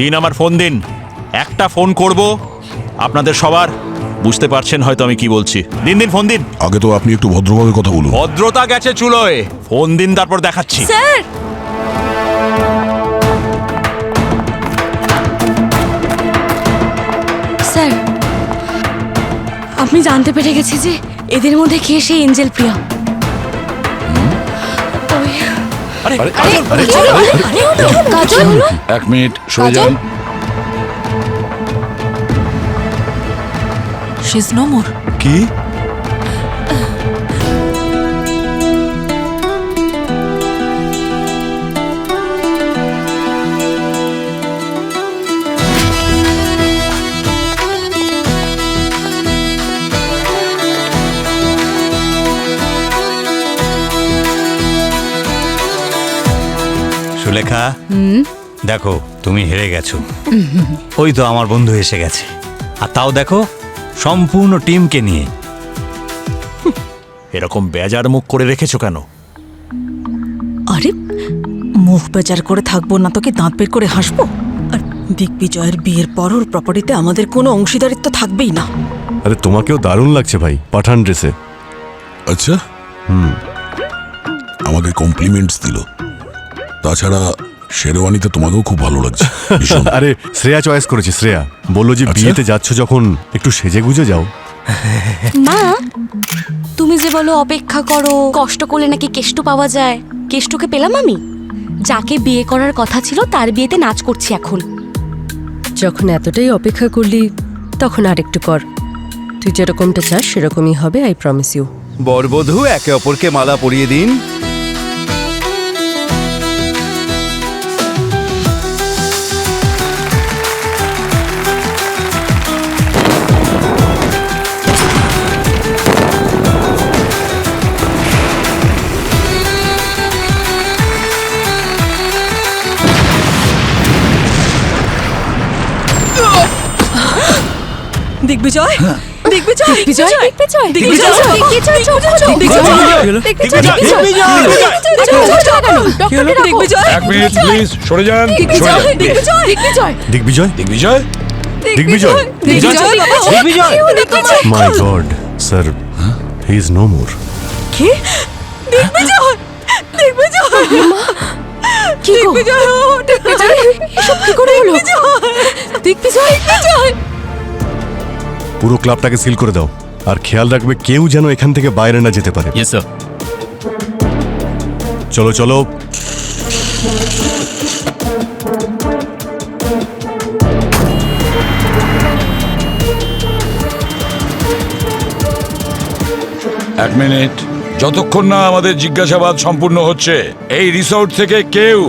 দিন আমার ফোন দিন, একটা ফোন করব আপনাদের সবার। বুঝতে পারছেন হয়তো আমি কি বলছি। দিন দিন ফোন দিন। আগে তো আপনি একটু ভদ্রভাবে কথা বলুন। ভদ্রতা গেছে চুলোয়, ফোন দিন তারপর দেখাচ্ছি। স্যার, স্যার, আমি জানতে পেরে গেছি যে এদের মধ্যে কে সেই এঞ্জেল প্রিয়া। আরে কাজল, এক মিনিট সরে যান। She is no more. কি? সুলেখা, দেখো তুমি হেরে গেছো। ওই তো আমার বন্ধু এসে গেছে, আর তাও দেখো সম্পূর্ণ টিমকে নিয়ে। এরকম বেজার মুখ করে রেখেছো কেন? আরে মুখ বেচার করে থাকবো না তো কি দাঁত বের করে হাসবো? আর দিগ্বিজয়ের বিয়ের পর ওর প্রপার্টিতে আমাদের কোনো অংশীদারিত্ব থাকবেই না। আরে তোমাকেও দারুণ লাগছে ভাই পাঠান ড্রেসে। আচ্ছা, আমাকে কমপ্লিমেন্টস দিল। তাছাড়া শেরওয়ানিতে তোমাকেও খুব ভালো লাগছে ভীষণ। আরে শ্রেয়া চয়েস করেছে, শ্রেয়া বললো যে আচ্ছা। বিয়েতে যাচ্ছ যখন একটু সেজে গুজে যাও। মা, তুমি যে বলো অপেক্ষা করো, কষ্ট করলে নাকি কেষ্টু পাওয়া যায়। কেষ্টুকে পেলাম আমি। যাকে বিয়ে করার কথা ছিল তার বিয়েতে নাচ করছি এখন। যখন এতটাই অপেক্ষা করলি তখন আরেকটু কর। তুই যেরকমটা চাস সেরকমই হবে, আই প্রমিস ইউ। বরবধূ একে অপরকে মালা পরিয়ে দিন। দিগ্বিজয়, দিগ্বিজয়, দিগ্বিজয়, দিগ্বিজয়, দিগ্বিজয়, দিগ্বিজয়, এক মিনিট প্লিজ সরে যান। Digvijay, Digvijay, Digvijay, my God sir, he is no more. কি? দিগ্বিজয়, দিগ্বিজয়, কি গো? দিগ্বিজয়, দিগ্বিজয়, এসব কি করে হলো? দিগ্বিজয়, দিগ্বিজয়। পুরো ক্লাবটাকে সিল করে দাও, আর খেয়াল রাখবে কেউ যেন এখান থেকে বাইরে না যেতে পারে। Yes sir. চলো চলো। এক মিনিট, যতক্ষণ না আমাদের জিজ্ঞাসাবাদ সম্পূর্ণ হচ্ছে এই রিসোর্ট থেকে কেউ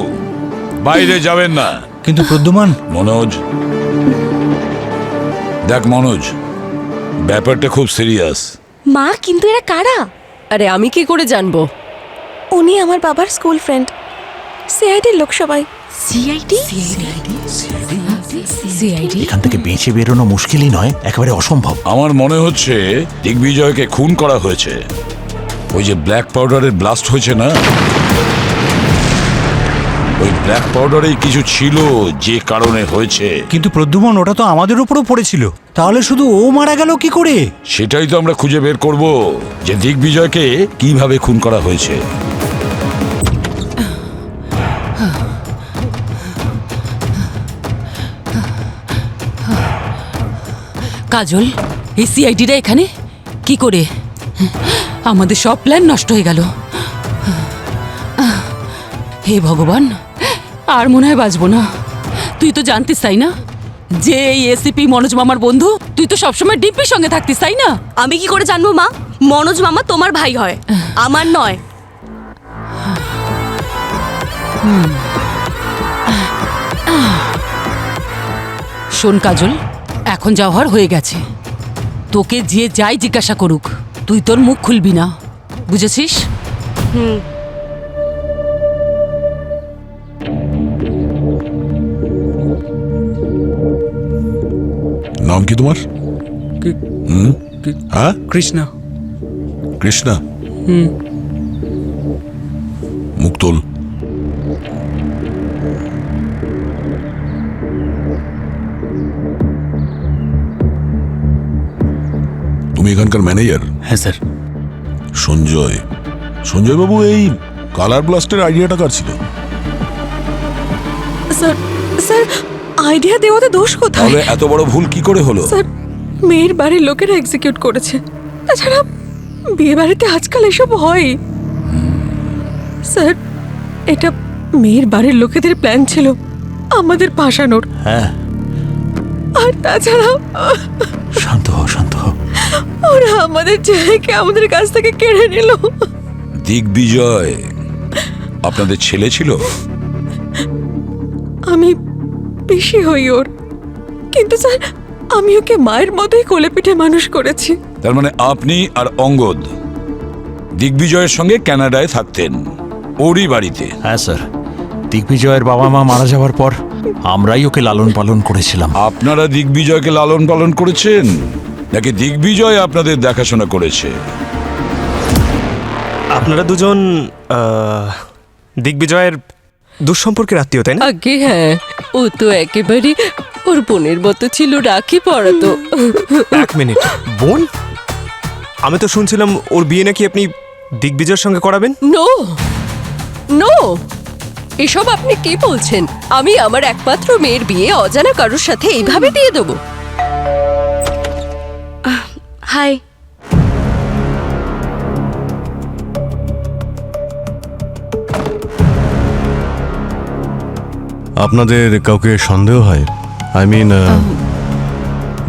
বাইরে যাবেন না। কিন্তু প্রদ্যুমান, মনোজ, দেখ মনোজ, ব্যাপারটা খুব সিরিয়াস। মা, কিন্তু এরা কারা? আরে আমি কি করে জানবো? উনি আমার বাবার স্কুল ফ্রেন্ড, সিআইডির লোক সবাই। সিআইডি? সিআইডি? এখান থেকে বেঁচে বেরোনো মুশকিলই নয়, একেবারে অসম্ভব। আমার মনে হচ্ছে দিগ্বিজয়কে খুন করা হয়েছে। ওই যে ব্ল্যাক পাউডারের ব্লাস্ট হয়েছে না, ওই ব্ল্যাক পাউডারেই কিছু ছিল যে কারণে হয়েছে। কিন্তু প্রদ্যুমান ওটা তো আমাদের উপরও পড়েছিল, তাহলে শুধু ও মারা গেল কি করে? সেটাই তো আমরা খুঁজে বের করব যে দিগ্বিজয়কে কিভাবে খুন করা হয়েছে। কাজল, এই সিআইডিরা এখানে কি করে? আমাদের সব প্ল্যান নষ্ট হয়ে গেল। হে ভগবান, আর মনে হয় বাঁচবো না। তুই তো জানতিস তাই না যে এই এসিপি মনোজ মামার বন্ধু? তুই তো সবসময় ডিপির সঙ্গে থাকতিস তাই না? আমি কি করে জানবো মা? মনোজ মামা তোমার ভাই হয়, আমার নয়। শোন কাজল, এখন যা হওয়ার হয়ে গেছে। তোকে যে যাই জিজ্ঞাসা করুক, তুই তোর মুখ খুলবি না, বুঝেছিস? নাম কি তোমার? হ্যাঁ, কৃষ্ণা। কৃষ্ণা। মুখ তোল। তুমি এখানকার ম্যানেজার? হ্যাঁ স্যার। সঞ্জয়, সঞ্জয় বাবু, এই কালার ব্লাস্টের আইডিয়াটা কার ছিল? স্যার স্যার আইডিয়া দেওয়াতে দোষ কোথায়? তাহলে এত বড় ভুল কি করে হলো? স্যার মেয়ের বাড়ির লোকেরা এক্সিকিউট করেছে। তাছাড়া বিয়ে বাড়িতে আজকাল এসব হয়। স্যার এটা মেয়ের বাড়ির লোকেদের প্ল্যান ছিল আমাদের ফাঁসানোর। হ্যাঁ, আর তাছাড়া শান্ত হও, শান্ত হও। ওরা আমাদের ছেলেকে আমাদের কাছ থেকে কেড়ে নিল। দিগ্বিজয় আপনাদের ছেলে ছিল? আমি বেশি হই ওর, কিন্তু স্যার আমি ওকে মায়ের মতোই কোলে পিঠে মানুষ করেছি। তার মানে আপনি আর অঙ্গদ দিগ্বিজয়ের সঙ্গে কানাডায় থাকতেন, ওরই বাড়িতে? হ্যাঁ স্যার, দিগ্বিজয়ের বাবা মা মারা যাওয়ার পর আমরাই ওকে লালন পালন করেছিলাম। আপনারা দিগ্বিজয়কে লালন পালন করেছেন নাকি দিগ্বিজয় আপনাদের দেখাশোনা করেছে? আপনারা দুজন দিগ্বিজয়ের দুঃসম্পর্কের আত্মীয়, তাই না? আগে হ্যাঁ, ও তো একেবারে ওর বোনের মতো ছিল, রাখি পড়াতো। এক মিনিট, বোন? আমি তো শুনছিলাম ওর বিয়ে নাকি আপনি দিগ্বিজয়ের সঙ্গে করাবেন। নো নো, এসব আপনি কি বলছেন? আমি আমার একমাত্র মেয়ের বিয়ে অজানা কারোর সাথে এইভাবে দিয়ে দেবো? হাই। আপনাদের কাউকে সন্দেহ হয়? আই মিন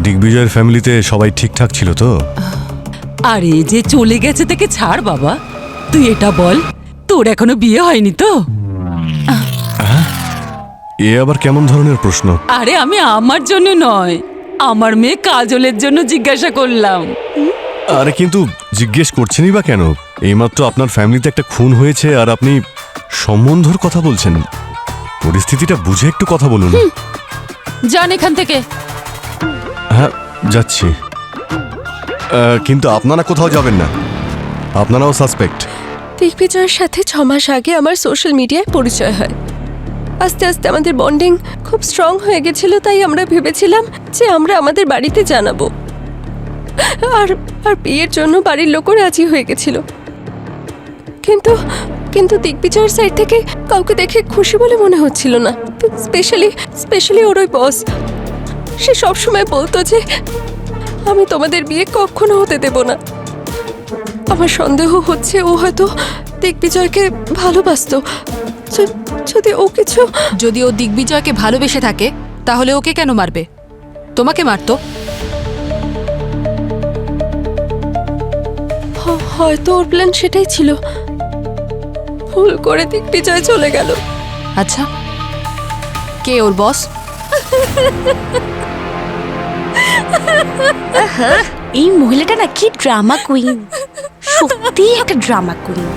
দিগ্বিজয়ের ফ্যামিলিতে সবাই ঠিকঠাক ছিল তো? আরে যে চলে গেছে তাকে ছাড় বাবা, তুই এটা বল, তোর এখনো বিয়ে হয়নি তো? এ আবার কেমন ধরনের প্রশ্ন? আরে আমি আমার জন্য নয়, আমার মেয়ে কাজলের জন্য জিজ্ঞাসা করলাম। আরে কিন্তু জিজ্ঞেস করছেনই বা কেন? এইমাত্র আপনার ফ্যামিলিতে একটা খুন হয়েছে আর আপনি সম্বন্ধর কথা বলছেন। পরিস্থিতিটা বুঝে একটু কথা বলুন। যান এখান থেকে। হ্যাঁ যাচ্ছি, কিন্তু আপনারা কোথাও যাবেন না, আপনারাও সাসপেক্ট। দিগ্বিজয়ের সাথে 6 মাস আগে আমার সোশ্যাল মিডিয়ায় পরিচয় হয়। আস্তে আস্তে আমাদের বন্ডিং খুব স্ট্রং হয়ে গেছিল, তাই আমরা ভেবেছিলাম যে আমরা আমাদের বাড়িতে জানাবো। আর আর বিয়ের জন্য বাড়ির লোকও রাজি হয়ে গেছিল। কিন্তু কিন্তু দিগ্বিজয়ের সাইড থেকে কাউকে দেখে খুশি বলে মনে হচ্ছিল না। স্পেশালি ওর ওই বস, সে সবসময় বলতো যে আমি তোমাদের বিয়ে কখনো হতে দেব না। আমার সন্দেহ হচ্ছে ও হয়তো দিগ্বিজয়কে ভালোবাসতো। যদি ও দিগ্বিজয়কে ভালোবেসে থাকে তাহলে ওকে কেন মারবে? তোমাকে মারতো। হয়তো ওর প্ল্যান সেটাই ছিল। ভুল করে দিগ্বিজয় চলে গেল। আচ্ছা, কে ওর বস? এই মহিলাটা না কি ড্রামা কুইন, সত্যি একটা ড্রামা কুইন।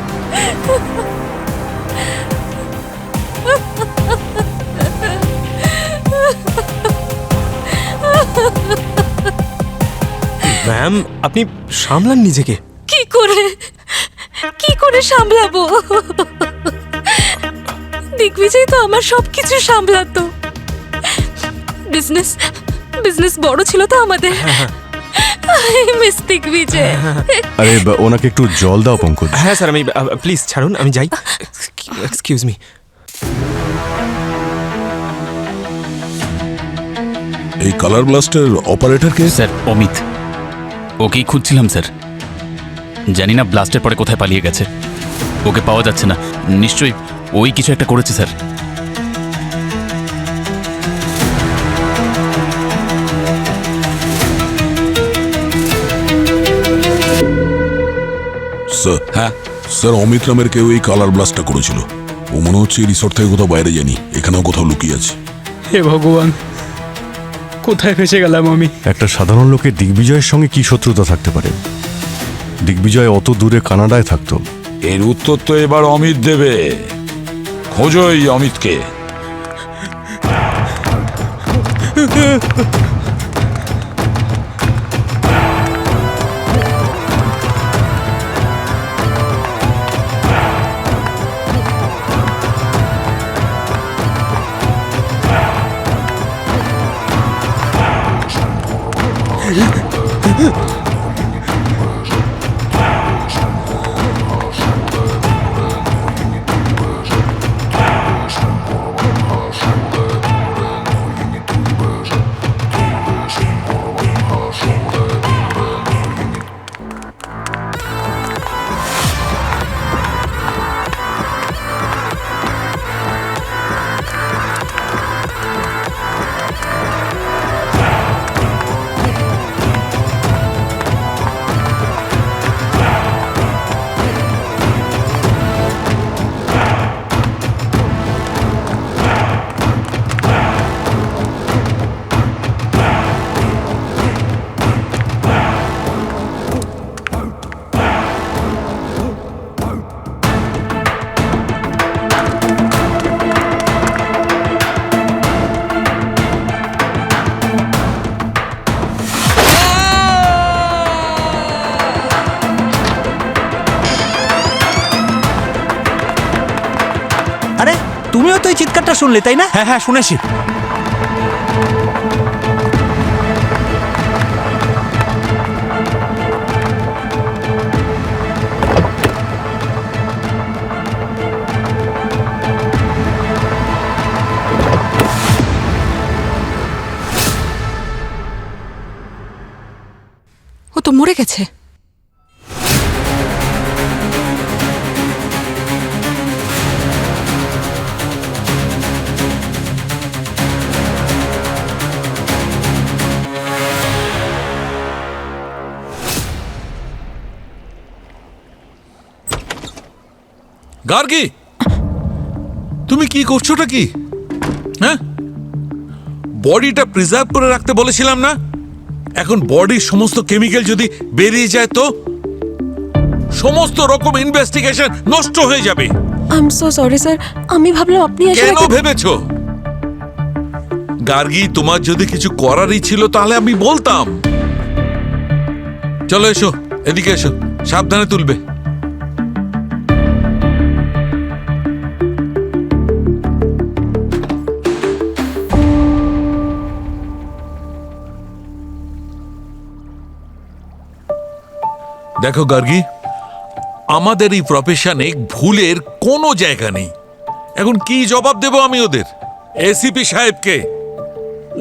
ম্যাম আপনি সামলান নিজেকে। কি করে সামলাবো? দিগ্বিজয় তো আমার সবকিছু সামলাতো। বিজনেস বড় ছিল তো আমাদের। মিস দিগ্বিজয়। আরে ওনাকে একটু জল দাও পঙ্কজ। হ্যাঁ স্যার, আমি প্লিজ ছাড়ুন, আমি যাই। Excuse me. এই কালার ব্লাস্টের অপারেটরকে? স্যার অমিত, ওকেই খুঁজছিলাম স্যার। জানি না ব্লাস্টের পরে কোথায় পালিয়ে গেছে, ওকে পাওয়া যাচ্ছে না। নিশ্চয়ই ওই কিছু একটা করেছে স্যার। স্যার, হ্যাঁ স্যার, অমিত নামের কেউ এই কালার ব্লাস্টটা করেছিল। ও মনে হচ্ছে এই রিসোর্ট থেকে কোথাও বাইরে জানি, এখানেও কোথাও লুকিয়ে আছে। হে ভগবান, কোথায় ফেসে গেলাম আমি? একটা সাধারণ লোকের দিগ্বিজয়ের সঙ্গে কি শত্রুতা থাকতে পারে? দিগ্বিজয় অত দূরে কানাডায় থাকতো। এর উত্তর তো এবার অমিত দেবে। খোঁজো এই অমিতকে। সবটা শুনলে তাই না? হ্যাঁ হ্যাঁ শুনেছি। ও তো মরে গেছে। গার্গী, তুমি কি করছোটা কি? হ্যাঁ, বডিটা প্রিজার্ভ করে রাখতে বলেছিলাম না? এখন বডির সমস্ত কেমিক্যাল যদি বেরিয়ে যায় তো সমস্ত রকম ইনভেস্টিগেশন নষ্ট হয়ে যাবে। I am so sorry sir, আমি ভাবলাম আপনি আসলে কেন ভেবেছো? গার্গী, তোমার যদি কিছু করারই ছিল তাহলে আমি বলতাম। চলো এসো, এদিকে এসো, সাবধানে তুলবে। দেখো গার্গী, আমাদের এই প্রফেশনে ভুলের কোনো জায়গা নেই। এখন কি জবাব দেব আমি ওদের? এসিপি সাহেবকে?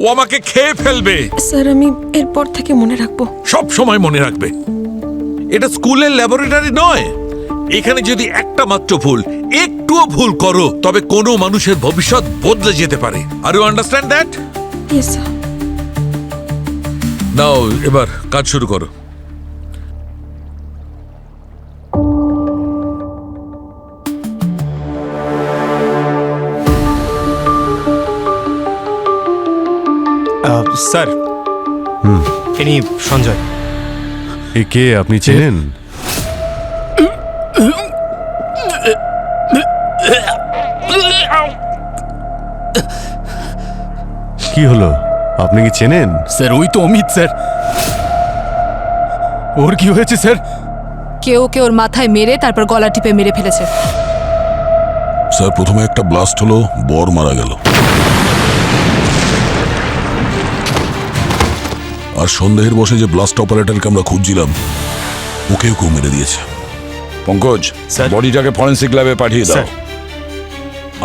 ও আমাকে খেয়ে ফেলবে। স্যার আমি এরপর থেকে মনে রাখবো। সব সময় মনে রাখবে, এটা স্কুলের ল্যাবরেটরি নয়। এখানে যদি একটা মাত্র ভুল, একটুও ভুল করো, তবে কোনো মানুষের ভবিষ্যৎ বদলে যেতে পারে। Are you understand that? Yes sir. নাও এবার কাজ শুরু করো। স্যার, ইনি সঞ্জয়। এ কে, আপনি চেনেন? কি হলো, আপনি কি চেনেন? স্যার ওই তো অমিত স্যার। ওর কি হয়েছে স্যার? কেউ ওকে ওর মাথায় মেরে তারপর গলা টিপে মেরে ফেলেছে। স্যার প্রথমে একটা ব্লাস্ট হলো, বর মারা গেল। আর সন্দেহের বসে যে ব্লাস্ট অপারেটরকে আমরা খুঁজছিলাম, ওকেও কেউ মেরে দিয়েছে। পঙ্কজ, বডিটাকে ফরেন্সিক ল্যাবে পাঠিয়ে দাও।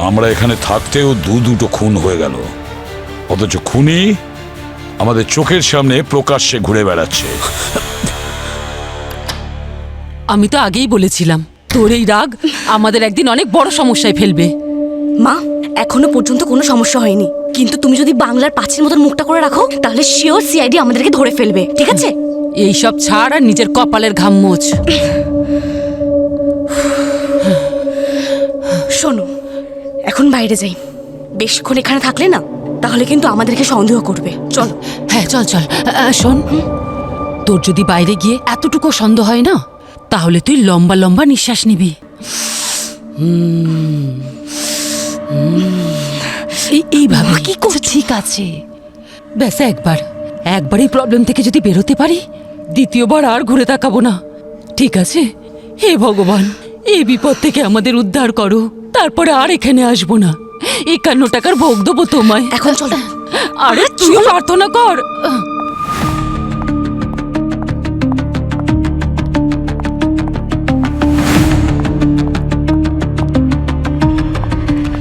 আমরা এখানে থাকতেও দুটো খুন হয়ে গেল, অথচ খুনি আমাদের চোখের সামনে প্রকাশ্যে ঘুরে বেড়াচ্ছে। আমি তো আগেই বলেছিলাম তোর এই রাগ আমাদের একদিন অনেক বড় সমস্যায় ফেলবে। মা, এখনো পর্যন্ত কোনো সমস্যা হয়নি, কিন্তু তুমি যদি বাংলার পাঁচের মতন মুখটা করে রাখো তাহলে শিওর সিআইডি আমাদেরকে ধরে ফেলবে, ঠিক আছে? এই সব ছাড় আর নিজের কপালের ঘাম মোছ। শোনো, এখন বাইরে যাই। বেশিক্ষণ এখানে থাকলে না তাহলে কিন্তু আমাদেরকে সন্দেহ করবে। চলো। হ্যাঁ চল চল। শোন, তোর যদি বাইরে গিয়ে এতটুকু সন্দেহ হয় না, তাহলে তুই লম্বা লম্বা নিঃশ্বাস নিবি। এইভাবে কি করছিস? ঠিক আছে, ব্যাস একবার এই প্রবলেম থেকে যদি বেরোতে পারি, দ্বিতীয়বার আর ঘুরে তাকাবো না, ঠিক আছে? হে ভগবান, এই বিপদ থেকে আমাদের উদ্ধার করো, তারপরে আর এখানে আসবো না। 51 টাকার ভোগ দেবো তোমায়। এখন চলো। আরে তুই প্রার্থনা কর।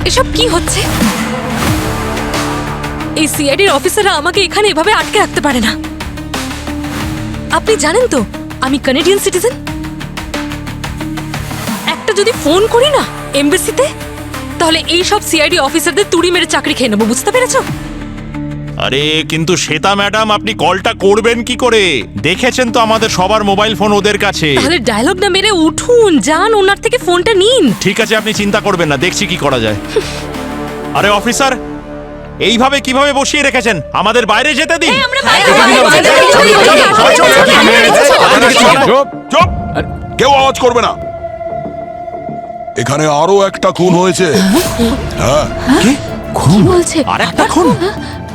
এসব কি হচ্ছে? এই সিআইডির অফিসাররা আমাকে এখানে এভাবে আটকে রাখতে পারে না। আপনি জানেন তো আমি কানাডিয়ান সিটিজেন। একটা যদি ফোন করি না এমবেসিতে, তাহলে এই সব সিআইডি অফিসারদের তুড়ি মেরে চাকরি খেয়ে নেবো, বুঝতে পেরেছো? আরে কিন্তু শ্বেতা ম্যাডাম, আপনি কলটা করবেন কি করে? দেখেছেন তো আমাদের সবার মোবাইল ফোন ওদের কাছে। তাহলে ডায়লগ না মেরে উঠুন, যান ওনার থেকে ফোনটা নিন। ঠিক আছে, আপনি চিন্তা করবেন না, দেখছি কি করা যায়। আরে অফিসার, এইভাবে কিভাবে বসিয়ে রেখেছেন? আমাদের বাইরে যেতে দিন। চুপ! কেউ আওয়াজ করবে না। এখানে আরো একটা খুন হয়েছে। হ্যাঁ, কি বলছে? আর একটা খুন?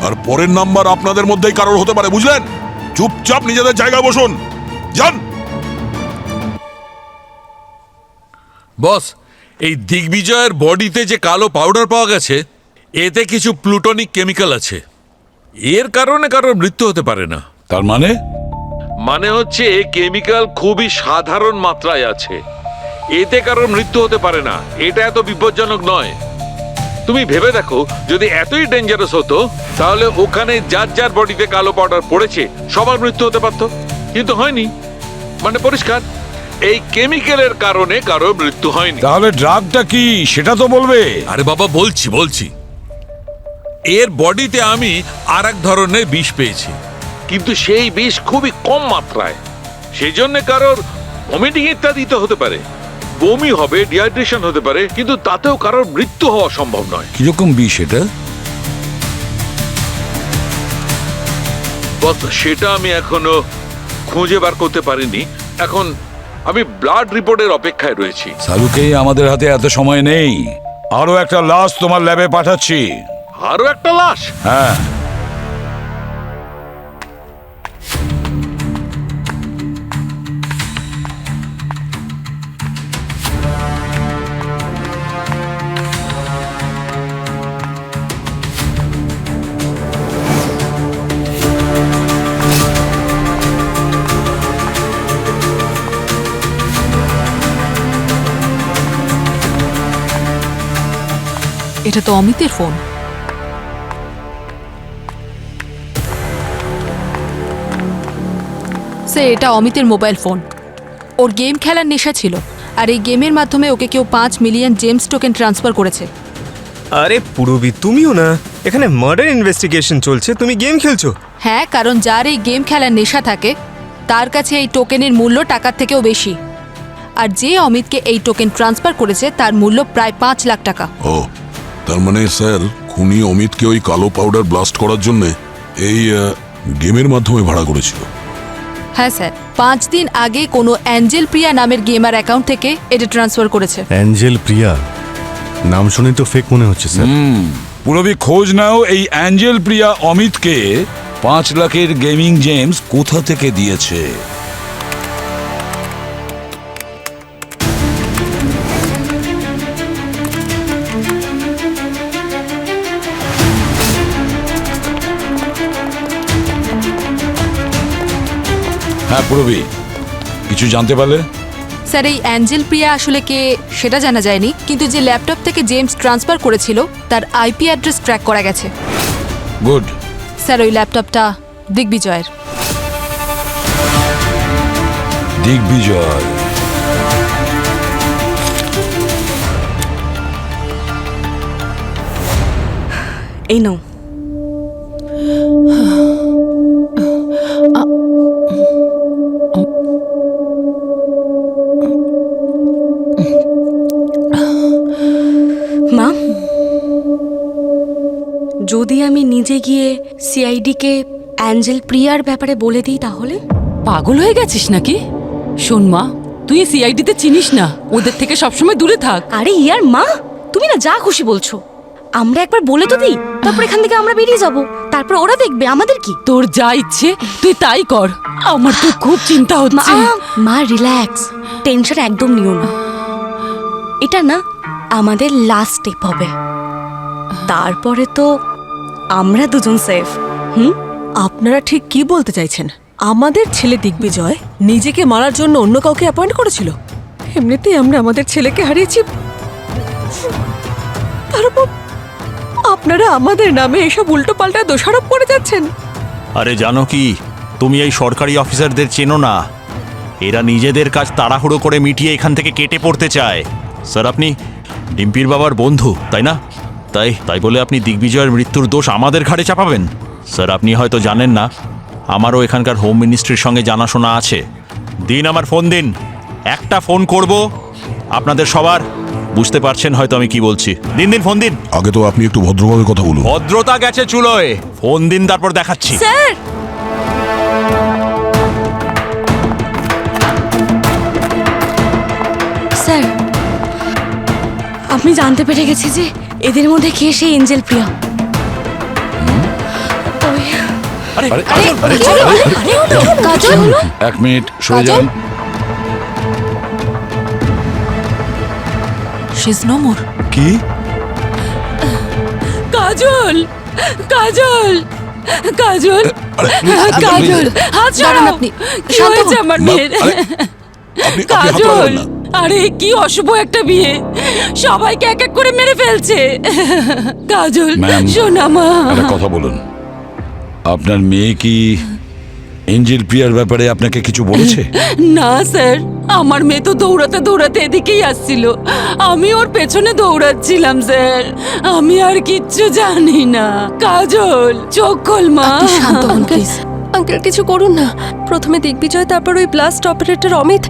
আর পরের নাম্বার আপনাদের মধ্যেই কারোর হতে পারে, বুঝলেন? চুপচাপ নিজেদের জায়গায় বসুন, যান। বস, এই দিগ্বিজয়ের বডিতে যে কালো পাউডার পাওয়া গেছে, এতে কিছু প্লুটোনিক কেমিক্যাল আছে, এর কারণে কারোর মৃত্যু হতে পারে না। তার মানে? মানে হচ্ছে এই কেমিক্যাল খুবই সাধারণ মাত্রায় আছে, এতে কারোর মৃত্যু হতে পারে না। এটা এত বিপজ্জনক নয়। তুমি ভেবে দেখো, যদি এতই ডেঞ্জারাস হতো তাহলে ওখানে যার যার বডিতে কালো পাউডার পড়েছে সবার মৃত্যু হতে পারত, কিন্তু হয়নি। মানে পরিষ্কার, এই কেমিক্যালের কারণে কারোর মৃত্যু হয়নি। তাহলে ড্রাগটা কি সেটা তো বলবে। আরে বাবা, বলছি এর বডিতে আমি আর এক ধরনের বিষ পেয়েছি, কিন্তু সেই বিষ খুবই কম মাত্রায়। সেই জন্য কারোর ভমিটিং ইত্যাদি তো হতে পারে, বমি হবে, ডিহাইড্রেশন হতে পারে, কিন্তু তাতেও কারোর মৃত্যু হওয়া সম্ভব নয়। কিরকম বিষ এটা? সেটা আমি এখনো খুঁজে বার করতে পারিনি। এখন আমি ব্লাড রিপোর্টের অপেক্ষায় রয়েছি। সালুকে আমাদের হাতে এত সময় নেই, আরো একটা লাশ তোমার ল্যাবে পাঠাচ্ছি। আরো একটা লাশ? হ্যাঁ। এটা তো অমিতের ফোন। স্যার, এটা অমিতের মোবাইল ফোন। ওর গেম খেলার নেশা ছিল, আর এই গেমের মাধ্যমে ওকে কেউ 5 মিলিয়ন জেমস টোকেন ট্রান্সফার করেছে। আরে পুরবি, তুমিও না, এখানে মার্ডার ইনভেস্টিগেশন চলছে, তুমি গেম খেলছো? হ্যাঁ, কারণ যার এই গেম খেলার নেশা থাকে তার কাছে এই টোকেনের মূল্য টাকার থেকেও বেশি। আর যে অমিতকে এই টোকেন ট্রান্সফার করেছে তার মূল্য প্রায় 5 লাখ টাকা। ও, তার মানে স্যার খুনি অমিতকে ওই কালো পাউডার ব্লাস্ট করার জন্য এই গেমের মাধ্যমে ভাড়া করেছিল। হ্যাঁ স্যার, 5 দিন আগে কোনো অ্যাঞ্জেল প্রিয়া নামের গেমার অ্যাকাউন্ট থেকে এটা ট্রান্সফার করেছে। অ্যাঞ্জেল প্রিয়া নাম শুনে তো ফেক মনে হচ্ছে স্যার। পুরবি খোঁজ নাও এই অ্যাঞ্জেল প্রিয়া অমিতকে 5 লাখের গেমিং জেমস কোথা থেকে দিয়েছে। হ্যাঁ পুরবি, কিছু জানতে পারলে? স্যার, এই অ্যাঞ্জেল প্রিয়া আসলে কে সেটা জানা যায়নি, কিন্তু যে ল্যাপটপ থেকে জেমস ট্রান্সফার করেছিল তার আইপি অ্যাড্রেস ট্র্যাক করা গেছে। গুড। স্যার, ওই ল্যাপটপটা দিগ্বিজয়ের। দিগ্বিজয়? এই নাও। মা, যদি আমি নিজে গিয়ে সিআইডিকে অ্যাঞ্জেল প্রিয়ার ব্যাপারে বলে দিই তাহলে? পাগল হয়ে গেছিস নাকি? শোন মা, তুই সিআইডিতে চিনিস না, ওদের থেকে সবসময় দূরে থাক। আরে ইয়ার মা, তুমি না যা খুশি বলছো। আমরা একবার বলে তো দিই, তারপর এখান থেকে আমরা বেরিয়ে যাব, তারপর ওরা দেখবে, আমাদের কি? তোর যা ইচ্ছে তুই তাই কর, আমার তো খুব চিন্তা হচ্ছে। মা রিল্যাক্স, টেনশন একদম নিও না। এটা না আমাদের লাস্ট স্টেপ হবে, তারপরে তো আমরা দুজন সেফ। আপনারা ঠিক কি বলতে চাইছেন? আমাদের ছেলে দিগ্বিজয় নিজেকে মারার জন্য অন্য কাউকে অ্যাপয়েন্ট করেছিল? এমনিতেই আমরা আমাদের ছেলেকে হারিয়েছি, তারপর আপনারা আমাদের নামে এসব উল্টোপাল্টা দোষারোপ করে যাচ্ছেন। আরে জানো কি, তুমি এই সরকারি অফিসারদের চেনো না, এরা নিজেদের কাজ তাড়াহুড়ো করে মিটিয়ে এখান থেকে কেটে পড়তে চায়। স্যার, আপনি ডিম্পির বাবার বন্ধু তাই না? তাই বলে আপনি দিগ্বিজয়ের মৃত্যুর দোষ আমাদের ঘাড়ে চাপাবেন? স্যার, আপনি হয়তো জানেন না, আমারও এখানকার হোম মিনিস্ট্রির সঙ্গে জানাশোনা আছে। দিন আমার ফোন দিন, একটা ফোন করব আপনাদের সবার। বুঝতে পারছেন হয়তো আমি কি বলছি। দিন ফোন দিন। আগে তো আপনি একটু ভদ্রভাবে কথা বলুন। ভদ্রতা গেছে চুলোয়, ফোন দিন তারপর দেখাচ্ছি। স্যার, স্যার, আমি জানতে পেরে গেছি যে এদের মধ্যে কে সেই এঞ্জেল প্রিয়া। কাজল, 1 মিনিট সরে যান। She's no more. কি? কাজল কাজল কাজল কাজল হাত ছাড়ান আপনি কি হয়েছে আমার মেয়ের কাজল আরে কি অশুভ একটা বিয়ে সবাইকে এক এক করে মেরে ফেলছে কাজল শোনা মা একটা কথা বলুন, আপনার মেয়ে কি এঞ্জেল প্রিয়ার ব্যাপারে আপনাকে কিছু বলেছে? না স্যার, আমার মেয়ে তো দৌড়াতে দৌড়াতে এদিকেই আসছিল, আমি ওর পেছনে দৌড়াচ্ছিলাম স্যার, আমি আর কিচ্ছু জানি না। কাজল চোখ খোল মা। আঙ্কেল কিছু করুন না। প্রথমে দিগ্বিজয়, তারপর ওই ব্লাস্ট অপারেটর অমিত,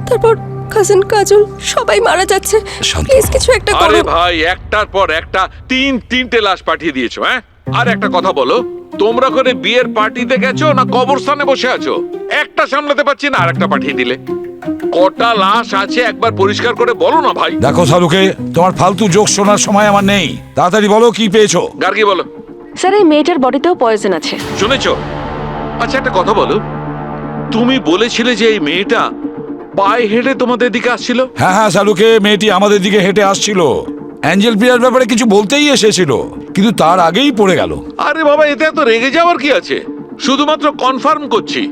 তারপর কাজিন কাজল, সবাই মারা যাচ্ছে। প্লিজ কিছু একটা করো। আরে ভাই, একটার পর একটা তিনটে লাশ পাঠিয়ে দিয়েছো। হ্যাঁ, আর একটা কথা বলো, তোমরা করে বিয়ের পার্টিতে গেছো না কবরস্থানে বসে আছো? একটা সামলাতে পারছি না, আর একটা পাঠিয়ে দিলে। কটা লাশ আছে একবার পরিষ্কার করে বলো না ভাই। দেখো শালুকে, তোমার ফালতু জোক শোনার সময় আমার নেই, তাড়াতাড়ি বলো কি পেয়েছো। গার্গী বলো। স্যার এই মেয়েটার বডিতেও পয়জন আছে। শুনেছো? আচ্ছা একটা কথা বলো, তুমি বলেছিলে যে এই মেয়েটা পায়ে হেঁটে তোমাদের দিকে আসছিল? হ্যাঁ হ্যাঁ শালুকে, মেয়েটি আমাদের দিকে হেঁটে আসছিল, অ্যাঞ্জেল প্রিয়ার ব্যাপারে কিছু বলতেই এসেছিল, কিন্তু তার আগেই পড়ে গেল। আরে বাবা, এতে এত রেগে যাওয়ার কি আছে? শুধুমাত্র কনফার্ম করছি।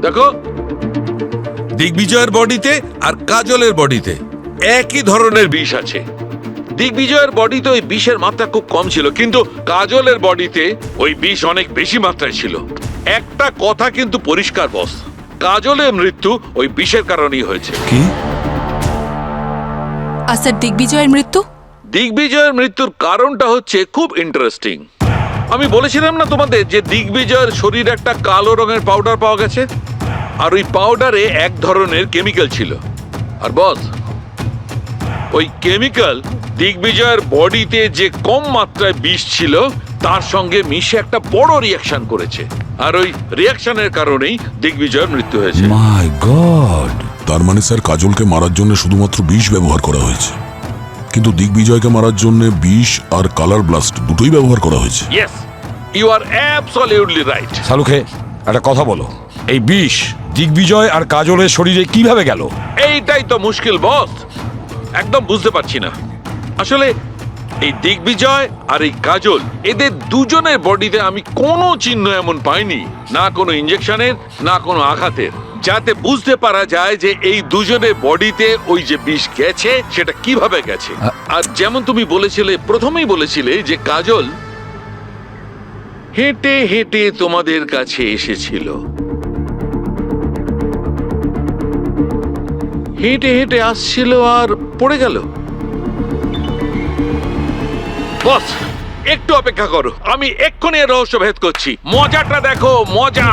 দেখো, দিগ্বিজয়ের বডিতে আর কাজলের বডিতে একই ধরনের বিষ আছে। দিগ্বিজয়ের বডিতে ওই বিষের মাত্রা খুব কম ছিল, কিন্তু কাজলের বডিতে ওই বিষ অনেক বেশি মাত্রায় ছিল। একটা কথা কিন্তু পরিষ্কার বস, কাজলের মৃত্যু ওই বিষের কারণেই হয়েছে। কি? আর স্যার দিগ্বিজয়ের মৃত্যু? দিগ্বিজয়ের মৃত্যুর কারণটা হচ্ছে খুব ইন্টারেস্টিং। আমি বলেছিলাম না তোমাদের যে দিগ্বিজয়ের শরীরে একটা কালো রঙের পাউডার পাওয়া গেছে, আর ওই পাউডারে এক ধরনের কেমিক্যাল ছিল। আর বস, ওই কেমিক্যাল দিগ্বিজয়ের বডিতে যে কম মাত্রায় বিষ ছিল তার সঙ্গে মিশে একটা বড় রিয়াকশন করেছে, আর ওই রিয়াকশনের কারণেই দিগ্বিজয়ের মৃত্যু হয়েছে। মাই গড! তার মানে স্যার কাজলকে মারার জন্য শুধুমাত্র বিষ ব্যবহার করা হয়েছে, কিন্তু দিগ্বিজয়কে মারার জন্য বিষ আর কালার ব্লাস্ট দুটোই ব্যবহার করা হয়েছে। Yes, you are absolutely right. শালুকে, একটা কথা বলো, এই বিষ দিগ্বিজয় আর কাজলের শরীরে কিভাবে গেল? এইটাই তো মুশকিল বস, একদম বুঝতে পারছি না। আসলে এই দিগ্বিজয় আর এই কাজল, এদের দুজনের বডিতে আমি কোনো চিহ্ন এমন পাইনি, না কোনো ইনজেকশনের, না কোনো আঘাতের, যাতে বুঝতে পারা যায় যে এই দুজনের বডিতে ওই যে বিষ গেছে সেটা কিভাবে গেছে। আর যেমন তুমি বলেছিলে, প্রথমেই বলেছিলে যে কাজল হেঁটে হেঁটে তোমাদের কাছে এসেছিল, হেঁটে হেঁটে আসছিল আর পড়ে গেল। বস একটু অপেক্ষা করো, আমি এক্ষুনি এর রহস্য ভেদ করছি। মজাটা দেখো, মজা।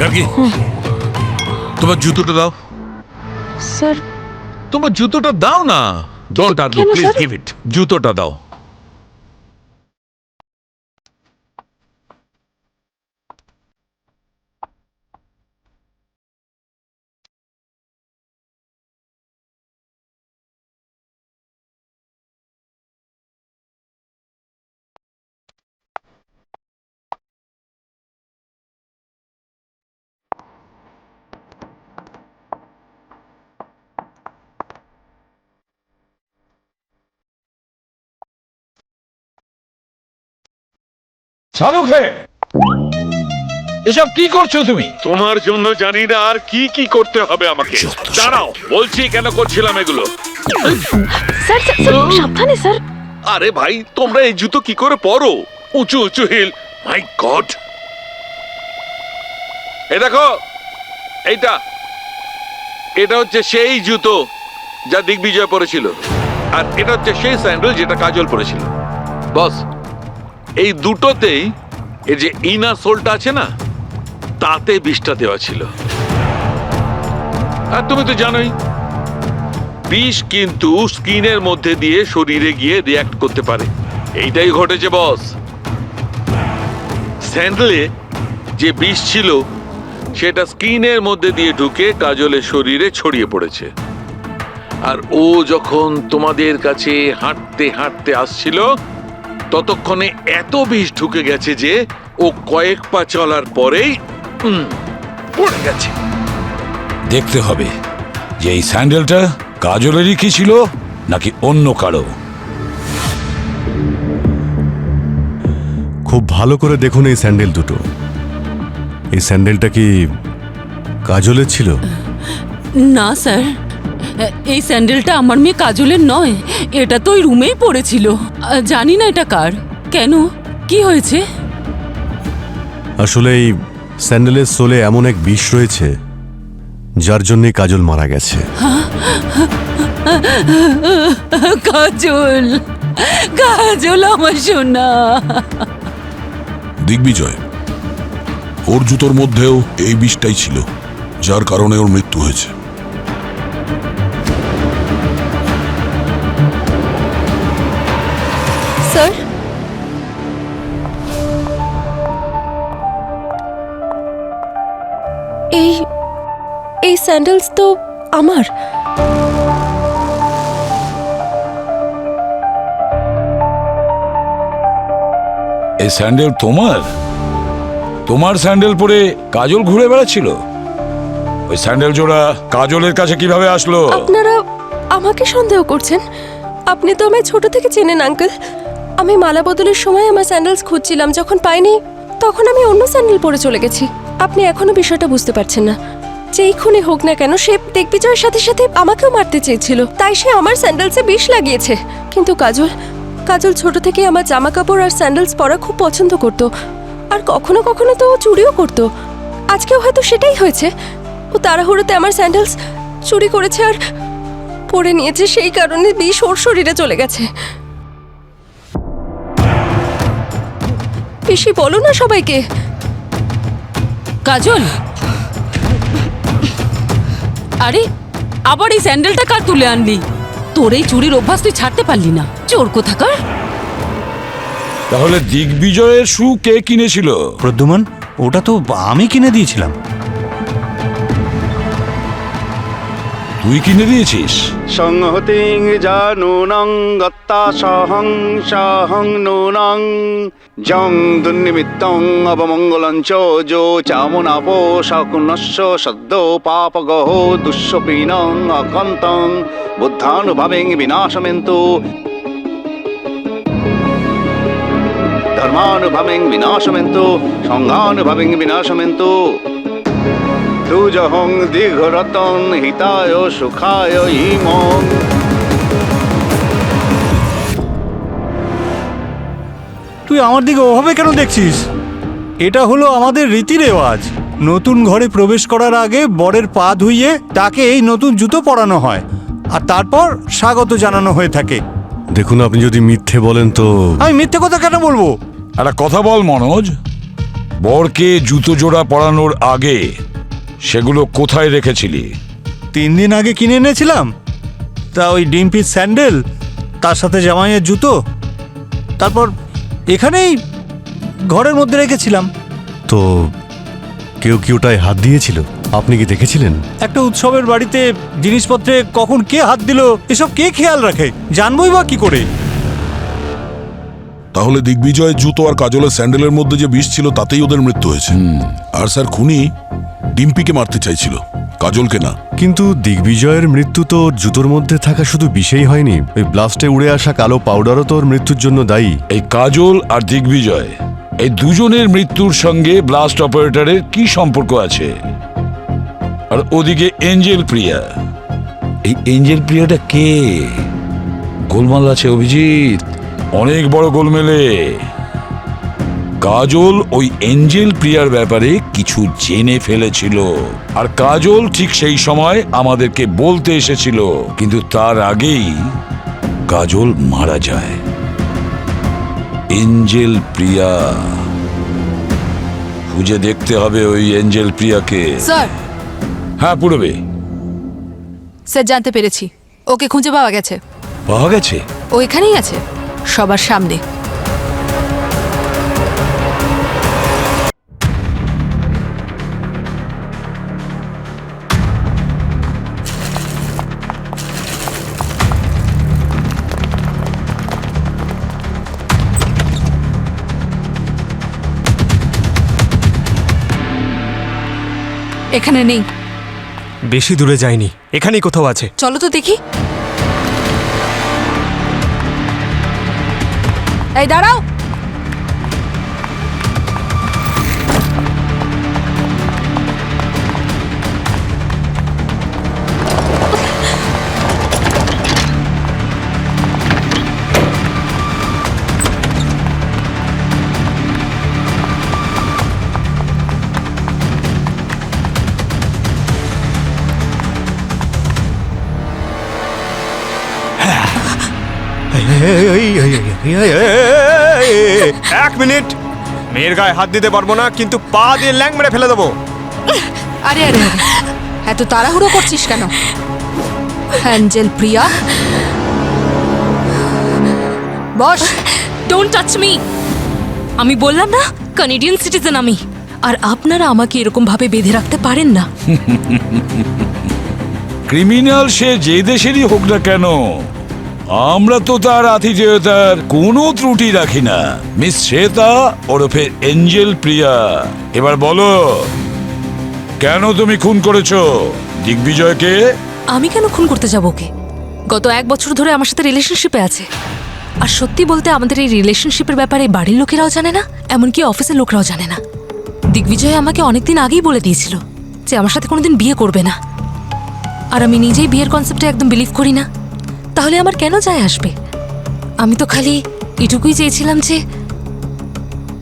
গার্গী, তোমার জুতোটা দাও। স্যার তোমার জুতোটা দাও না। Don't argue, please give it. জুতোটা দাও। শালুকে, এসব কি করছো তুমি? তোমার জন্য জানি না আর কি কি করতে হবে আমাকে। দাঁড়াও, বলছি কেন করছিলাম এগুলো। স্যার সাবধানে স্যার। আরে ভাই, তোমরা এই জুতো কি করে পরো? উঁচু উঁচু হিল, মাই গড। এ দেখো, এটা হচ্ছে সেই জুতো যা দিগ্বিজয় পরেছিল, আর এটা হচ্ছে সেই স্যান্ডেল যেটা কাজল পরেছিল। বস, এই দুটোতেই এই যে ইনার সোলটা আছে না, তাতে বিষটা দেওয়া ছিল। আর তুমি তো জানোই বিষ কিন্তু স্কিনের মধ্যে দিয়ে শরীরে গিয়ে রিয়াক্ট করতে পারে। এইটাই ঘটেছে বস। স্যান্ডেলে যে বিষ ছিল সেটা স্কিনের মধ্যে দিয়ে ঢুকে কাজলের শরীরে ছড়িয়ে পড়েছে। আর ও যখন তোমাদের কাছে হাঁটতে হাঁটতে আসছিল ততক্ষণে এত বিষ ঢুকে গেছে যে ও কয়েক পা চলার পরেই পড়ে গেছে। দেখতে হবে যে এই স্যান্ডেলটা কাজলেরই কি ছিল নাকি অন্য কারো। খুব ভালো করে দেখুন এই স্যান্ডেল দুটো। এই স্যান্ডেলটা কি কাজলের ছিল? না স্যার, এই স্যান্ডেলটা আমার মেয়ে কাজলের নয়। এটা তো ওই রুমেই পড়েছিল। জানি না এটা কার। কেন, কি হয়েছে? আসলে এই স্যান্ডেলের সোলে এমন এক বিষ রয়েছে যার জন্যই কাজল মারা গেছে। কাজল, কাজল আমার সোনা। দিগ্বিজয়, ওর জুতোর মধ্যেও এই বিষটাই ছিল, যার কারণে ওর মৃত্যু হয়েছে। স্যার, এই স্যান্ডেলস তো আমার। এই স্যান্ডেল তোমার? তোমার স্যান্ডেল পরে কাজল ঘুরে বেড়াচ্ছিল? ওই স্যান্ডেল জোড়া কাজলের কাছে কিভাবে আসলো? আপনারা আমাকে সন্দেহ করছেন? আপনি তো আমায় ছোট থেকে চেনেন আঙ্কেল। আমি মালা বদলের সময় আমার স্যান্ডেলস খুঁজছিলাম, যখন পাইনি তখন আমি অন্য স্যান্ডেল পরে চলে গেছি। আপনি এখনো বিষয়টা বুঝতে পারছেন না। যেই খুনে হোক না কেন, সে দিগ্বিজয়ের সাথে সাথে আমাকেও মারতে চেয়েছিল, তাই সে আমার স্যান্ডেলসে বিষ লাগিয়েছে। কিন্তু কাজল ছোট থেকে আমার জামা কাপড় আর স্যান্ডেলস পরা খুব পছন্দ করত, আর কখনো কখনো তো ও চুরিও করত। আজকেও হয়তো সেটাই হয়েছে। ও তাড়াহুড়োতে আমার স্যান্ডেলস চুরি করেছে আর পরে নিয়েছে, সেই কারণে বিষ ওর শরীরে চলে গেছে। পিসি, বলো না সবাইকে। কাজল, আরে আবার এই স্যান্ডেলটা কার তুলে আনলি? তোর এই চুরির অভ্যাস তুই ছাড়তে পারলি না, চোর কোথাকার। তাহলে দিগ্বিজয়ের শু কে কিনেছিল? প্রদ্যুমান, ওটা তো আমি কিনে দিয়েছিলাম। তুই কিনে দিয়েছিস? সংহতিং জানুনং গত্তা সহং সহং নুনং জং দুর্নিমিত্তং অবমঙ্গলং চ যো চামুনাপো শকুনস্য সদ্য পাপগহ দুঃস্বপিনং অকন্তং বুদ্ধানুভবেং বিনাশমেন্তু ধর্মানুভবেং বিনাশমেন্তু সংঘানুভবেং বিনাশমেন্তু দুজহং দীর্ঘরতন হিতায় সুখায় ইমং। তুই আমার দিকে ওভাবে কেন দেখছিস? এটা হলো আমাদের রীতি রেওয়াজ। নতুন ঘরে প্রবেশ করার আগে বরের পা ধুইয়ে তাকে এই নতুন জুতো পরানো হয়, আর তারপর স্বাগত জানানো হয়ে থাকে। দেখুন, আপনি যদি মিথ্যে বলেন তো। আমি মিথ্যে কথা কেন বলবো? একটা কথা বল মনোজ, বরকে জুতো জোড়া পরানোর আগে সেগুলো কোথায় রেখেছিলি? 3 দিন আগে কিনে এনেছিলাম। তা ওই ডিম্পির স্যান্ডেল, তার সাথে জামাইয়ের জুতো, তারপর এখানেই ঘরের মধ্যে রেখেছিলাম। তো কেউ কি ওটায় হাত দিয়েছিল? আপনি কি দেখেছিলেন? একটা উৎসবের বাড়িতে জিনিসপত্রে কখন কে হাত দিল এসব কে খেয়াল রাখে? জানবই বা কি করে? তাহলে দিগ্বিজয়ের জুতো আর কাজলের স্যান্ডেলের মধ্যে যে বিষ ছিল তাতেই ওদের মৃত্যু হয়েছে। আর স্যার, খুনি ডিম্পিকে মারতে চাইছিল, কাজলকে না। কিন্তু দিগ্বিজয়ের মৃত্যু তো জুতোর মধ্যে থাকা শুধু বিষেই হয়নি, ওই ব্লাস্টে উড়ে আসা কালো পাউডারও তো ওর মৃত্যুর জন্য দায়ী। এই কাজল আর দিগ্বিজয়, এই দুজনের মৃত্যুর সঙ্গে ব্লাস্ট অপারেটরের কি সম্পর্ক আছে? আর ওদিকে এঞ্জেল প্রিয়া, এই এঞ্জেল প্রিয়াটা কে? গোলমাল আছে অভিজিৎ, অনেক বড় গোলমেলে। কাজল ওই এঞ্জেল প্রিয়ার ব্যাপারে কিছু জেনে ফেলেছিল, আর কাজল ঠিক সেই সময় আমাদেরকে বলতে এসেছিল, কিন্তু তার আগেই কাজল মারা যায়। এঞ্জেল প্রিয়া, খুঁজে দেখতে হবে ওই এঞ্জেল প্রিয়াকে। স্যার। হ্যাঁ পূরবে। স্যার, জানতে পেরেছি ওকে খুঁজে পাওয়া গেছে। পাওয়া গেছে? ও এখানেই আছে, সবার সামনে। এখানে নেই। বেশি দূরে যায়নি, এখানেই কোথাও আছে। চলো তো দেখি। এই দাঁড়াও। এক মিনিট, মেয়ের গায়ে হাত দিতে পারবো না, কিন্তু পা দিয়ে ল্যাং মেরে ফেলে দেবো। আরে আরে আরে, এত তাড়াহুড়ো করছিস কেন? Angel Priya, boss. Don't touch me. আমি বললাম না কানাডিয়ান সিটিজেন আমি, আর আপনারা আমাকে এরকম ভাবে বেঁধে রাখতে পারেন না। ক্রিমিনাল সে যে দেশেরই হোক না কেন, আমরা তো তার আতিথেয়তার কোনো ত্রুটি রাখি না। মিস শ্বেতা ওরফে এঞ্জেল প্রিয়া, এবার বলো কেন তুমি খুন করেছো দিগ্বিজয়কে? আমি কেন খুন করতে যাব ওকে? গত 1 বছর ধরে আমার সাথে রিলেশনশিপে আছে। আর সত্যি বলতে আমাদের এই রিলেশনশিপের ব্যাপারে বাড়ির লোকেরাও জানে না, এমনকি অফিসের লোকরাও জানে না। দিগ্বিজয় আমাকে অনেকদিন আগেই বলে দিয়েছিল যে আমার সাথে কোনোদিন বিয়ে করবে না। আর আমি নিজেই বিয়ের কনসেপ্টে একদম বিলিভ করি না। তাহলে আমার কেন যায় আসবে? আমি তো খালি এটুকুই চেয়েছিলাম যে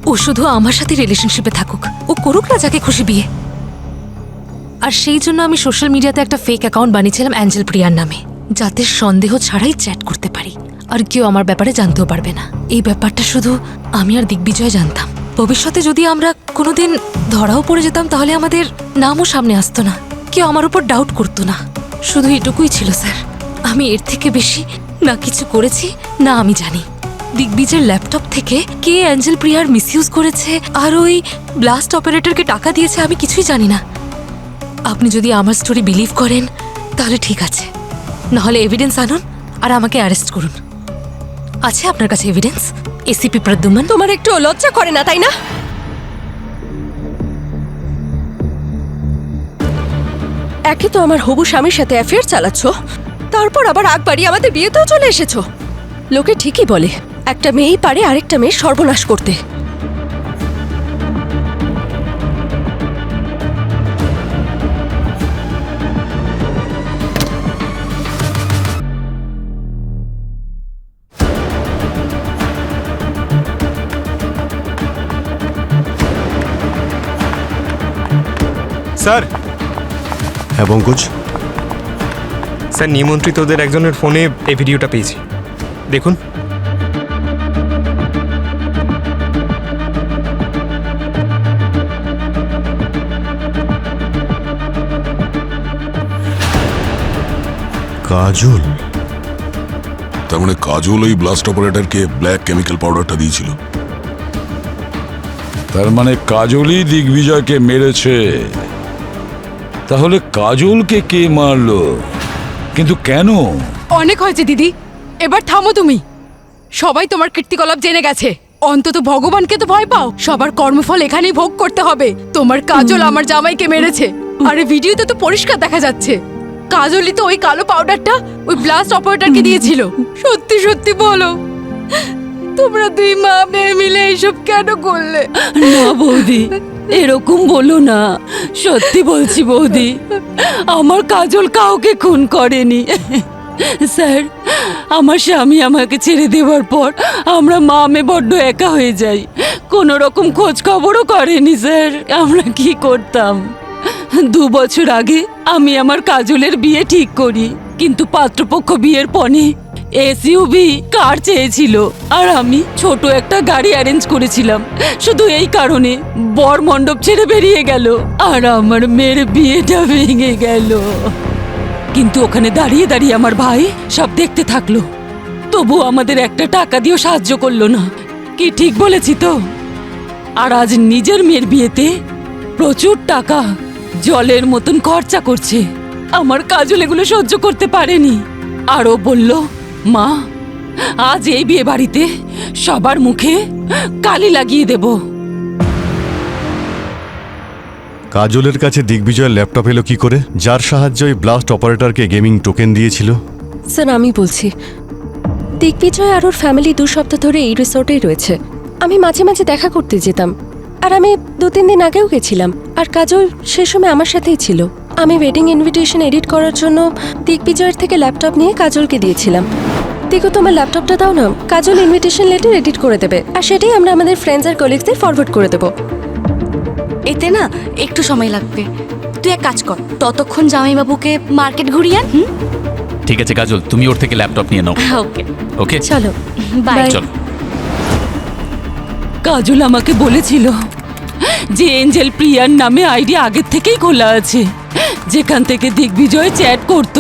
ও শুধু আমার সাথে রিলেশনশিপে থাকুক, ও করুক না যাকে খুশি বিয়ে। আর সেই জন্য আমি সোশ্যাল মিডিয়াতে একটা ফেক অ্যাকাউন্ট বানিয়েছিলাম অ্যাঞ্জেল প্রিয়ার নামে, যাতে সন্দেহ ছাড়াই চ্যাট করতে পারি আর কেউ আমার ব্যাপারে জানতেও পারবে না। এই ব্যাপারটা শুধু আমি আর দিগ্বিজয় জানতাম। ভবিষ্যতে যদি আমরা কোনোদিন ধরাও পড়ে যেতাম তাহলে আমাদের নামও সামনে আসতো না, কেউ আমার উপর ডাউট করতো না। শুধু এটুকুই ছিল স্যার। আমি এর থেকে বেশি না কিছু করেছি না আমি জানি। দিগ্বিজয়ের ল্যাপটপ থেকে কে অ্যাঞ্জেল প্রিয়ার মিসইউজ করেছে আর ওই ব্লাস্ট অপারেটরকে টাকা দিয়েছে আমি কিছুই জানি না। আপনি যদি আমার স্টোরি বিলিভ করেন তাহলে ঠিক আছে, নাহলে এভিডেন্স আনুন আর আমাকে অ্যারেস্ট করুন। আছে আপনার কাছে এভিডেন্স? এসিপি প্রদ্যুম্ন, তোমার একটু লজ্জা করে না, তাই না? একে তো আমার হবু স্বামীর সাথে অ্যাফেয়ার চালাচ্ছ, তারপর আবার আগ বাড়িয়ে আমাদের বিয়েতেও চলে এসেছো। লোকে ঠিকই বলে একটা মেয়েই পারে আরেকটা মেয়ের সর্বনাশ করতে। স্যার। হ্যাঁ পঙ্কজ, স্যার, নিমন্ত্রিতদের একজনের ফোনে এই ভিডিওটা পেয়েছি, দেখুন। কাজল? তার মানে কাজল ওই ব্লাস্ট অপারেটরকে ব্ল্যাক কেমিক্যাল পাউডারটা দিয়েছিল। তার মানে কাজলই দিগ্বিজয়কে মেরেছে। তাহলে কাজলকে কে মারলো, কিন্তু কেন? অনেক হয়েছে দিদি, এবার থামো তুমি। সবাই তোমার কীর্তিকলাপ জেনে গেছে। অন্তত ভগবানকে তো ভয় পাও। সবার কর্মফল এখানেই ভোগ করতে হবে। তোমার কাজল আমার জামাইকে মেরেছে, আর এই ভিডিওতে তো পরিষ্কার দেখা যাচ্ছে কাজলই তো ওই কালো পাউডারটা ওই ব্লাস্ট অপারেটরকে দিয়েছিল। সত্যি সত্যি বলো, তোমরা 2 মা মেয়ে মিলে এইসব কেন করলে? না বৌদি, এরকম বলো না। সত্যি বলছি বৌদি, আমার কাজল কাউকে খুন করেনি। স্যার, আমার স্বামী আমাকে ছেড়ে দেওয়ার পর আমরা মা মেয়ে বড্ড একা হয়ে যাই। কোনো রকম খোঁজ খবরও করেনি স্যার। আমরা কি করতাম? 2 বছর আগে আমি আমার কাজলের বিয়ে ঠিক করি, কিন্তু পাত্রপক্ষ বিয়ের পরে এসইউভি কার চেয়েছিল, আর আমি ছোট একটা গাড়ি অ্যারেঞ্জ করেছিলাম। শুধু এই কারণে বর মণ্ডপ ছেড়ে বেরিয়ে গেল, আর আমার মেয়ের বিয়েটা ভেঙে গেল। কিন্তু ওখানে দাঁড়িয়ে দাঁড়িয়ে আমার ভাই সব দেখতে থাকলো, তবু আমাদের একটা টাকা দিয়েও সাহায্য করলো না। কি ঠিক বলেছি তো? আর আজ নিজের মেয়ের বিয়েতে প্রচুর টাকা জলের মতন খরচা করছে। আমার কাজল এগুলো সহ্য করতে পারেনি। আরও বলল, মা আজ এই বিয়ে বাড়িতে সবার মুখে কালি লাগিয়ে দেব। কাজলের কাছে দিগ্বিজয়ের ল্যাপটপ এলো কি করে, যার সাহায্যে ওই ব্লাস্ট অপারেটরকে গেমিং টোকেন দিয়েছিল? স্যার আমি বলছি, দিগ্বিজয় আর ওর ফ্যামিলি 2 সপ্তাহ ধরে এই রিসোর্টেই রয়েছে। আমি মাঝে মাঝে দেখা করতে যেতাম, আর আমি 2-3 দিন আগেও গেছিলাম। আর কাজল সে সময় আমার সাথেই ছিল। আমি ওয়েডিং ইনভিটেশন এডিট করার জন্য দিগ্বিজয়ের থেকে ল্যাপটপ নিয়ে কাজলকে দিয়েছিলাম। দেখো তোমার ল্যাপটপটা দাও না, কাজল ইনভিটেশন লেটার এডিট করে দেবে, আর সেটাই আমরা আমাদের ফ্রেন্ডস আর কলিগসদের ফরওয়ার্ড করে দেবো। এতে না একটু সময় লাগবে। তুই এক কাজ কর, ততক্ষণ জামাইবাবুকে মার্কেট ঘুরিয়ে আন। ঠিক আছে কাজল, তুমি ওর থেকে ল্যাপটপ নিয়ে নাও। ওকে ওকে চলো বাই। চল। কাজল আমাকে বলেছিল যে এঞ্জেল প্রিয়ার নামে আইডি আগের থেকেই খোলা আছে, যেখান থেকে দিগ্বিজয় চ্যাট করত,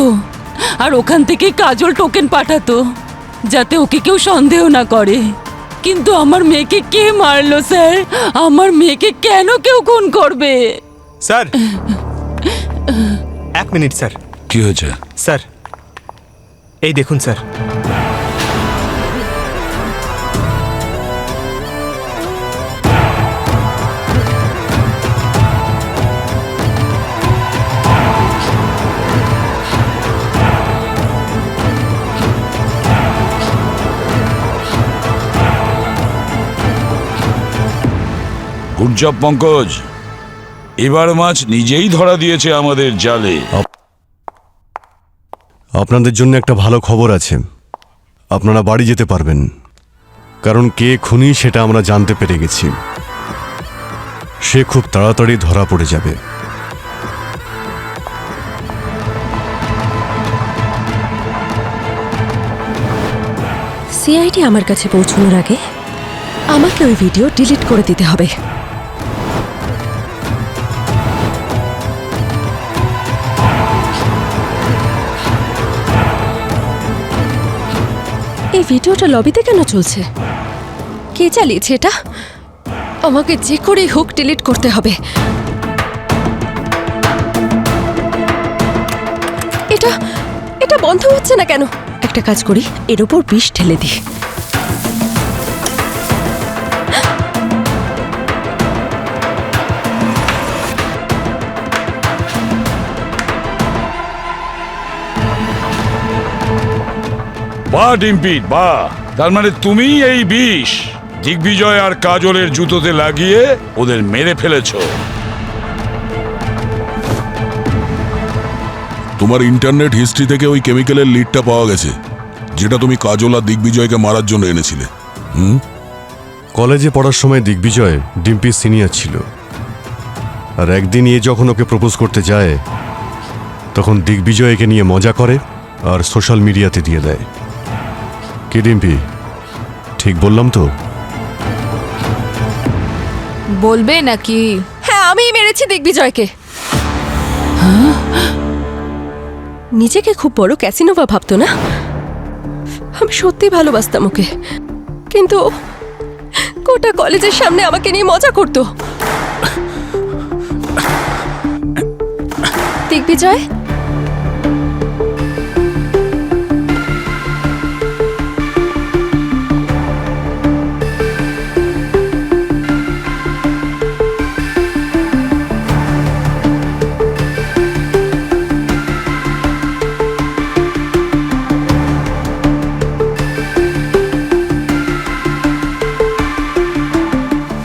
আর ওখান থেকে কাজল টোকেন পাঠাতো যাতে ওকে কেউ সন্দেহ না করে। কিন্তু আমার মেয়েকে কে মারলো স্যার? আমার মেয়েকে কেন কেউ খুন করবে? Sir 1 minute sir. কি হয়েছে? স্যার এই দেখুন স্যার। গুড জব পঙ্কজ, এবার মাছ নিজেই ধরা দিয়েছে আমাদের জালে। আপনাদের জন্য একটা ভালো খবর আছে, আপনারা বাড়ি যেতে পারবেন, কারণ কে খুনি সেটা আমরা জানতে পেরে গেছি। সে খুব তাড়াতাড়ি ধরা পড়ে যাবে। সিআইডি আমার কাছে পৌঁছানোর আগে আমাকে ওই ভিডিও ডিলিট করে দিতে হবে। এই ভিডিওটা লবিতে কেন চলছে? কে চালিয়েছে এটা? আমাকে যে করেই হোক ডিলিট করতে হবে। এটা এটা বন্ধ হচ্ছে না কেন? একটা কাজ করি, এর উপর বিষ ঢেলে দিই। বাহ ডিম্পি বাহ, তার মানে তুমি এই বিষ দিগ্বিজয় আর কাজলের জুতোতে লাগিয়ে ওদের মেরে ফেলেছো। তোমার ইন্টারনেট হিস্ট্রি থেকে ওই কেমিক্যালের লিডটা পাওয়া গেছে, যেটা তুমি কাজল আর দিগ্বিজয়কে মারার জন্য এনেছিলে। কলেজে পড়ার সময় দিগ্বিজয় ডিম্পির সিনিয়র ছিল, আর একদিন এ যখন ওকে প্রপোজ করতে যায় তখন দিগ্বিজয় একে নিয়ে মজা করে আর সোশ্যাল মিডিয়াতে দিয়ে দেয়। কি ডিম্পি, ঠিক বললাম তো? বলবে নাকি? হ্যাঁ আমিই মেরেছি দিগ্বিজয়কে। নিজেকে খুব বড় ক্যাসিনোভা ভাবতো না? আমি সত্যি ভালোবাসতাম ওকে, কিন্তু গোটা কলেজের সামনে আমাকে নিয়ে মজা করতো। দিগ্বিজয়,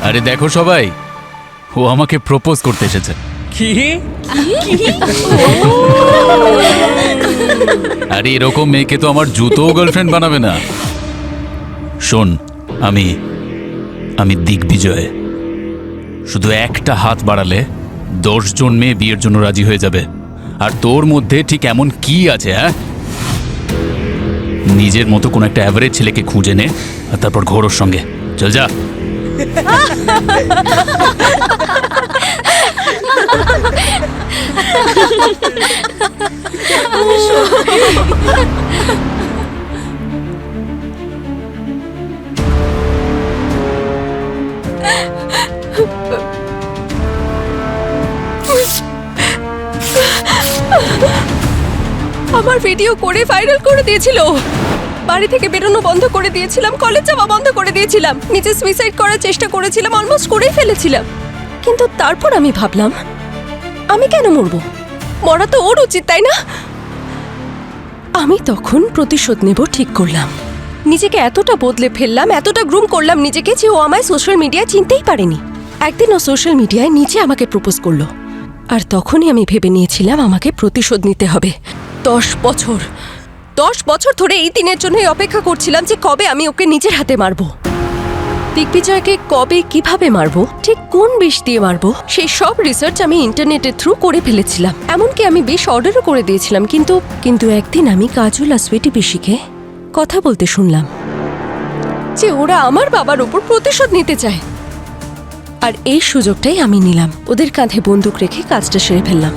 আরে দেখো সবাই, ও আমাকে প্রপোজ করতে এসেছে। কি? আরে এরকম মেয়েকে তো আমার জুতোও গার্লফ্রেন্ড বানাবে না। শোন, আমি দিগ্বিজয়। শুধু একটা হাত বাড়ালে 10 জন মেয়ে বিয়ের জন্য রাজি হয়ে যাবে। আর তোর মধ্যে ঠিক এমন কি আছে? হ্যাঁ, নিজের মতো কোনো একটা অ্যাভারেজ ছেলেকে খুঁজে নে আর তারপর ঘোর ওর সঙ্গে। চল যা। আমার ভিডিও করে ভাইরাল করে দিয়েছিল। বাড়ি থেকে বেরোনো বন্ধ করে দিয়েছিলাম, কলেজ যাওয়া বন্ধ করে দিয়েছিলাম, নিজে সুইসাইড করার চেষ্টা করেছিলাম, অলমোস্ট করেই ফেলেছিলাম। কিন্তু তারপর আমি ভাবলাম, আমি কেন মরবো? মরা তো ওর উচিত, তাই না? আমি তখন প্রতিশোধ নেব ঠিক করলাম। নিজেকে এতটা বদলে ফেললাম, এতটা গ্রুম করলাম নিজেকে যে ও আমায় সোশ্যাল মিডিয়ায় চিনতেই পারেনি। একদিন ও সোশ্যাল মিডিয়ায় নিজে আমাকে প্রপোজ করলো, আর তখনই আমি ভেবে নিয়েছিলাম আমাকে প্রতিশোধ নিতে হবে। 10 বছর ধরে এই দিনের জন্যই অপেক্ষা করছিলাম যে কবে আমি ওকে নিজের হাতে মারবো। দিগ্বিজয়কে কবে কিভাবে মারবো, ঠিক কোন বিষ দিয়ে মারবো, সেই সব রিসার্চ আমি ইন্টারনেটের থ্রু করে ফেলেছিলাম। এমনকি আমি বিষ অর্ডারও করে দিয়েছিলাম। কিন্তু একদিন আমি কাজল আর সুইটি পিসিকে কথা বলতে শুনলাম যে ওরা আমার বাবার উপর প্রতিশোধ নিতে চায়। আর এই সুযোগটাই আমি নিলাম, ওদের কাঁধে বন্দুক রেখে কাজটা সেরে ফেললাম।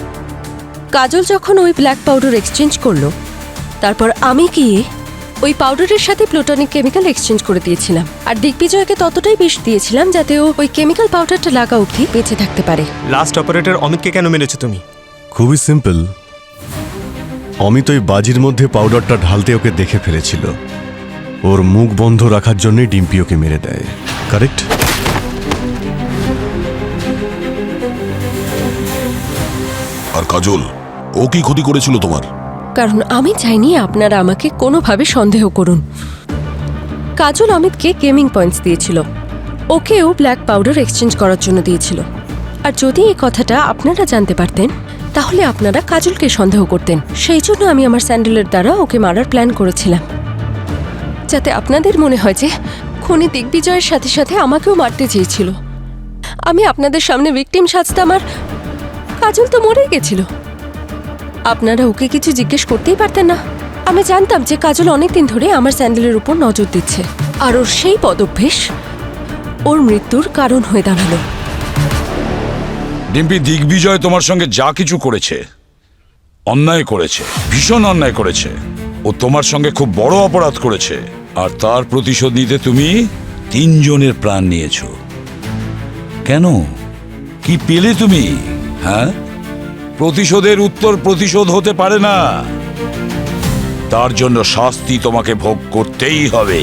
কাজল যখন ওই ব্ল্যাক পাউডার এক্সচেঞ্জ করলো, তারপর আমি গিয়ে ওই পাউডারের সাথে প্লুটোনিক কেমিক্যাল এক্সচেঞ্জ করে দিয়েছিলাম। আর দিগ্বিজয়কে ততটাই বিষ দিয়েছিলাম যাতে ও ওই কেমিক্যাল পাউডারটা লাগা অবধি বেঁচে থাকতে পারে। লাস্ট অপারেটর অমিতকে কেন মেরেছো তুমি? খুবই সিম্পল। অমিত ওই বাজির মধ্যে পাউডারটা ঢালতে ওকে দেখে ফেলেছিল। ওর মুখ বন্ধ রাখার জন্যই ডিম্পি ওকে মেরে দেয়। কারেক্ট? আর কাজল, ও কি ক্ষতি করেছিল তোমার? কারণ আমি চাইনি আপনারা আমাকে কোনোভাবে সন্দেহ করুন। কাজল অমিতকে গেমিং পয়েন্টস দিয়েছিল, ওকেও ব্ল্যাক পাউডার এক্সচেঞ্জ করার জন্য দিয়েছিল। আর যদি এই কথাটা আপনারা জানতে পারতেন তাহলে আপনারা কাজলকে সন্দেহ করতেন। সেই জন্য আমি আমার স্যান্ডেলের দ্বারা ওকে মারার প্ল্যান করেছিলাম, যাতে আপনাদের মনে হয় যে খুনি দিগ্বিজয়ের সাথে সাথে আমাকেও মারতে চেয়েছিল। আমি আপনাদের সামনে ভিকটিম সাজতাম, আর কাজল তো মরেই গেছিল। আপনারা ওকে কিছু জিজ্ঞেস করতেই পারতেন না। আমি জানতাম যে কাজল অনেকদিন ধরে আমার স্যান্ডেলের উপর নজর দিচ্ছে, আর ওর সেই পদভ্যেস ওর মৃত্যুর কারণ হয়ে দাঁড়ালো। ডিম্পি, দিগ্বিজয় তোমার সঙ্গে যা কিছু করেছে অন্যায় করেছে, ভীষণ অন্যায় করেছে। ও তোমার সঙ্গে খুব বড় অপরাধ করেছে, আর তার প্রতিশোধ নিতে তুমি 3 জনের প্রাণ নিয়েছো। কেন? কি পেলে তুমি? হ্যাঁ, প্রতিশোধের উত্তর প্রতিশোধ হতে পারে না। তার জন্য শাস্তি তোমাকে ভোগ করতেই হবে।